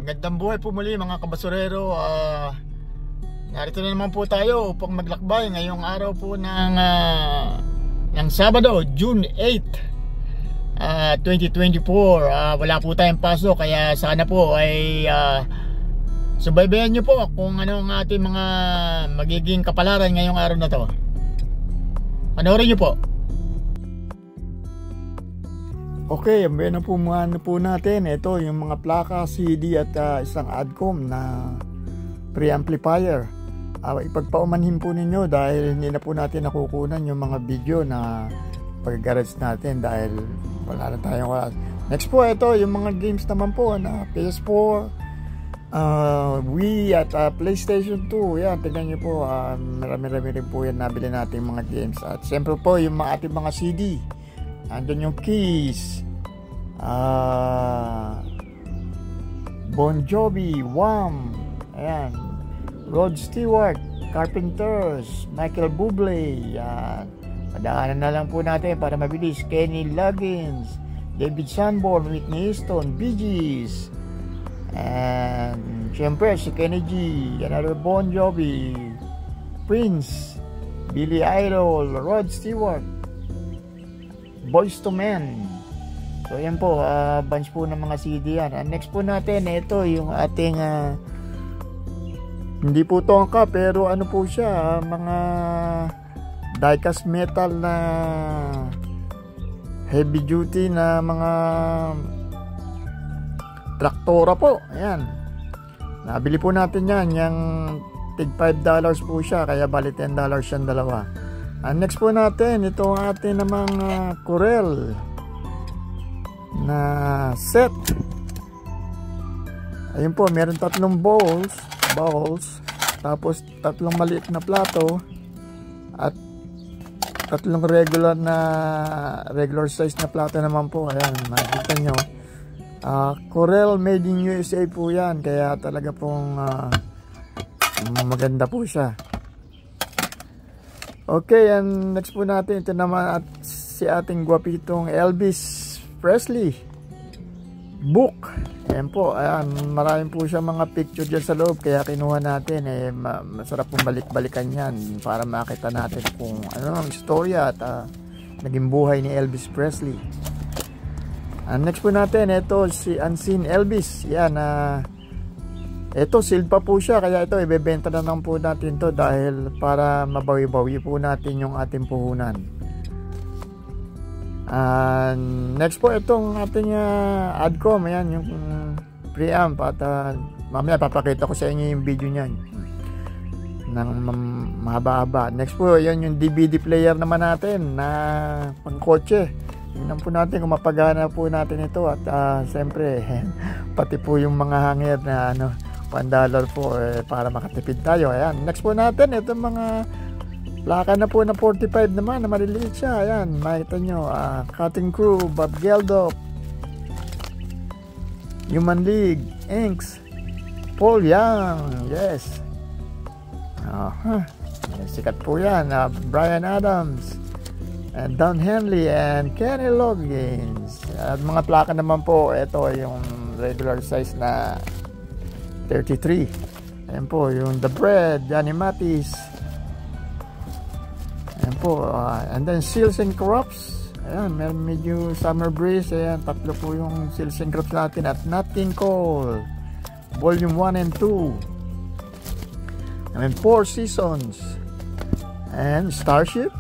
Magandang buhay po muli mga kabasurero. Narito na naman po tayo upang maglakbay ngayong araw po ng Sabado, June 8, 2024. Wala po tayong pasok, kaya sana po ay subaybayan nyo po kung ano ang ating mga magiging kapalaran ngayong araw na to. Panoorin nyo po. Okay, ambayan na po muna po natin. Ito yung mga plaka, CD at isang ADCOM na preamplifier. Ipagpaumanhin po ninyo dahil hindi na po natin nakukunan yung mga video na pag-garage natin dahil wala na tayong oras. Next po, ito yung mga games naman po na PS4, Wii at PlayStation 2. Yan, tignan nyo po, marami-rami rin po yan nabili natin mga games. At siyempre po yung ating mga CD. Andun yung Kiss, Bon Jovi, Wham, ayan, Rod Stewart, Carpenters, Michael Bublé, yan. Padaanan na lang po natin para mabilis. Kenny Loggins, David Sanborn, Whitney Houston, Bee Gees, and siyempre si Kenny G, another Bon Jovi, Prince, Billy Idol, Rod Stewart, Boyz II Men. So yan po, bunch po ng mga CD yan. Next po natin, ito yung ating hindi po tongka pero ano po siya, mga diecast metal na heavy duty na mga traktora po. Ayan, nabili po natin yan, yung tig $5 po siya, kaya bali $10 yan dalawa. Next po natin, ito ang ating namang Corel na set. Ayun po, meron tatlong bowls, tapos tatlong maliit na plato at tatlong regular size na plato naman po. Ayan, makikita nyo, Corel made in USA po yan, kaya talaga pong maganda po siya. Okay, and next po natin, ito naman at si ating gwapitong Elvis Presley book. Ayan po, ayan, maraming po siya mga picture dyan sa loob, kaya kinuha natin. Masarap pong balik-balikan yan para makita natin kung ano ang istorya at naging buhay ni Elvis Presley. And next po natin, ito si Unseen Elvis. Yan, ito sealed pa po siya, kaya ito ibebenta na lang po natin to dahil para mabawi-bawi po natin yung ating puhunan. Next po, itong ating ADCOM. Ayan yung preamp at mamaya papakita ko sa inyo yung video nyan ng mahaba-haba. Next po, yan yung DVD player naman natin na pangkotse. Tingnan po natin kung mapagana po natin ito at siyempre pati po yung mga hanger na $1 po para makatipid tayo. Ayan, next po natin itong mga plaka na po na 45 naman na maliliit siya. Ayan, makita nyo, Cutting Crew, Bob Geldof, Human League, Inks, Paul Young, yes, sikat po yan, Bryan Adams, and Don Henley and Kenny Loggins. At mga plaka naman po, ito yung regular size na 33. Ayan po, yung The Bread, Johnny Mathis. Ayan po, and then Seals and Crops. Ayan, medyo Summer Breeze. Ayan, tatlo po yung Seals and Crops natin. At Nat King Cole, Volume 1 and 2. And then Four Seasons. And Starship,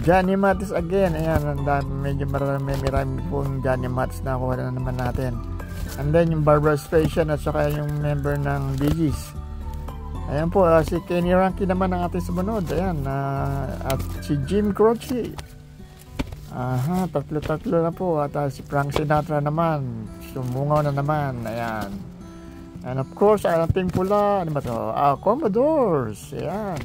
Johnny Mathis again. Ayan, medyo marami pong Johnny Mathis na kuha na naman natin. And then yung Barbra Streisand at saka yung member ng Bee Gees. Ayan po, si Kenny Ranky naman ang ating sumunod. Ayan, at si Jim Croce. Tatlo na po. At si Frank Sinatra naman, sumungaw na naman. Ayan. And of course, ating pula, ano ba to? Commodores. Ayan.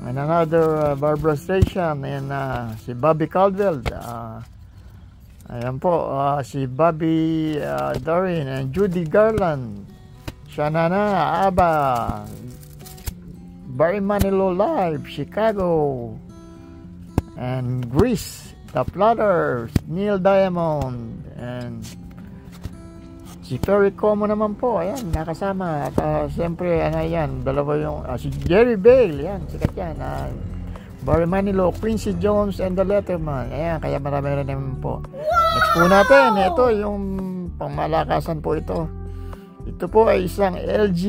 And another Barbra Streisand and si Bobby Caldwell. Ayan po, si Bobby Darin and Judy Garland, Shanana, ABBA, Barry Manilow Live, Chicago, and Grease, The Platters, Neil Diamond, and Si Perry Como naman po, ayan, nakasama. At siyempre, ano yan, dalawa yung, si Jerry Bale, yan, sikat yan. Barry Manilow, Quincy Jones, and the Letterman. Ayan, kaya marami rin naman po. Next po natin, ito yung pangmalakasan po ito. Ito po ay isang LG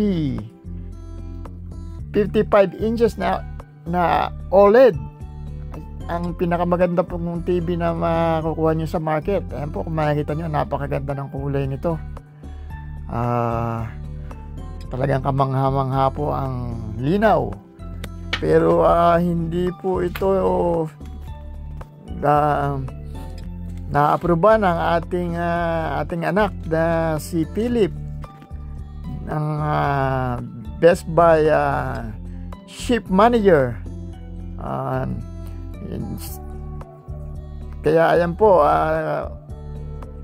55 inches na OLED. Ang pinakamaganda pong TV na makukuha nyo sa market. Ayan po, kung makikita nyo, napakaganda ng kulay nito. Talagang kamangha-mangha po ang linaw. Pero hindi po ito na-aproba ng ating anak na si Philip ng Best Buy Ship Manager. Kaya ayan po,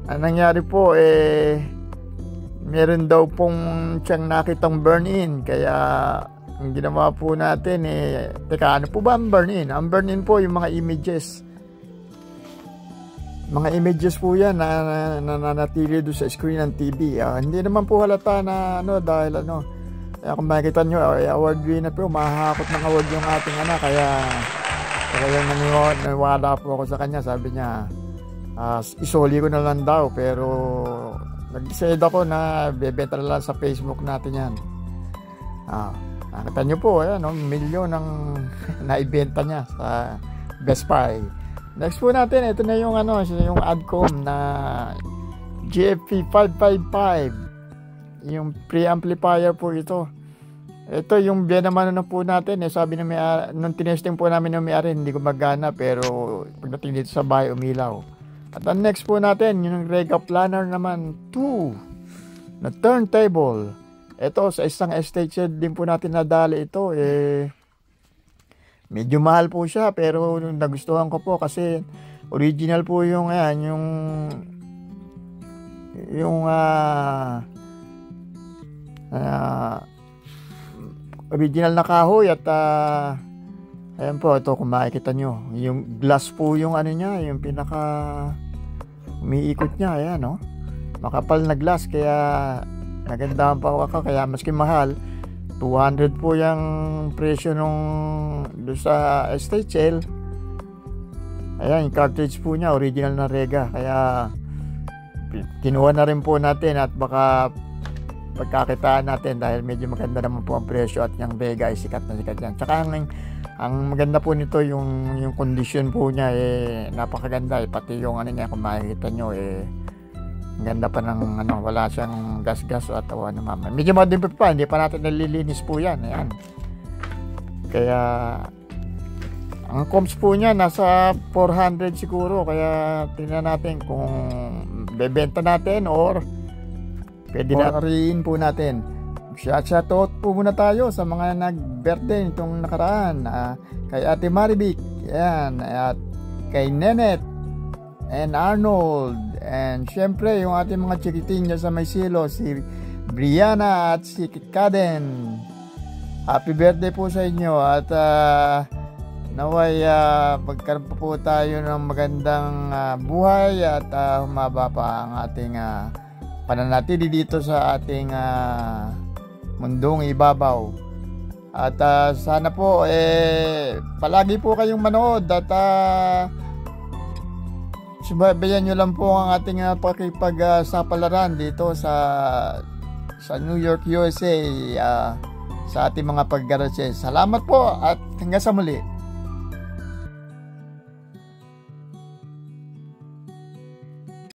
ang nangyari po meron daw pong siyang nakitang burn-in. Kaya ang ginawa po natin teka, ano po ba ang burn-in? Ang burn-in po yung mga images. Mga images po yan na nanatili doon sa screen ng TV. Hindi naman po halata na dahil kung makikita nyo, award winner po, mahahakot ng award yung ating anak. Kaya naniwala po ako sa kanya. Sabi niya, isoli ko na lang daw. Pero nag-decide ako na bebenta na lang sa Facebook natin yan. Nakita nyo po, milyon ang naibenta niya sa Best Buy. Next po natin, ito na yung yung Adcom na GFP 555. Yung preamplifier po ito. Ito yung naman po natin. Sabi na nung tinesting po namin ng may-ari, hindi gumagana, pero pagdating dito sa bahay, umilaw. At ang next po natin, yung Rega Planner naman 2 na turntable. Ito, sa isang estate shed din po natin nadali ito. Medyo mahal po siya, pero nagustuhan ko po kasi original po yung original na kahoy. At ayan po, ito kung makikita nyo, yung glass po yung niya, yung pinaka umiikot niya, ayan makapal na glass, kaya nagandahan pa ako. Kaya maski mahal, 200 po yung presyo doon sa estate sale. Ayan, yung cartridge po niya original na Rega, kaya kinuha na rin po natin at baka pagkakitaan natin dahil medyo maganda naman po ang presyo at yung Rega ay sikat na sikat yan. Tsaka ang maganda po nito yung condition po niya napakaganda, pati yung niya kung makikita nyo ganda pa ng wala siyang gas-gas at naman. Medyo modern pa, hindi pa natin nalilinis po yan. Ayan. Kaya ang comps po niya nasa 400 siguro, kaya tingnan natin kung bebenta natin or pwede na rin po natin. Shoutout po muna tayo sa mga nag-birthday itong nakaraan. Kay Ate Maribik, ayan, at kay Nenet and Arnold, and syempre yung ating mga chikiting dyan sa Maysilo, si Brianna at si Kaden. Happy birthday po sa inyo at naway magkaroon po tayo ng magandang buhay at humaba pa ang ating pananatili dito sa ating mundong ibabaw. At sana po palagi po kayong manood at subaybayan nyo lang po ang ating pakipagsapalaran dito sa New York, USA, sa ating mga paggarasye. Salamat po at hanggang sa muli.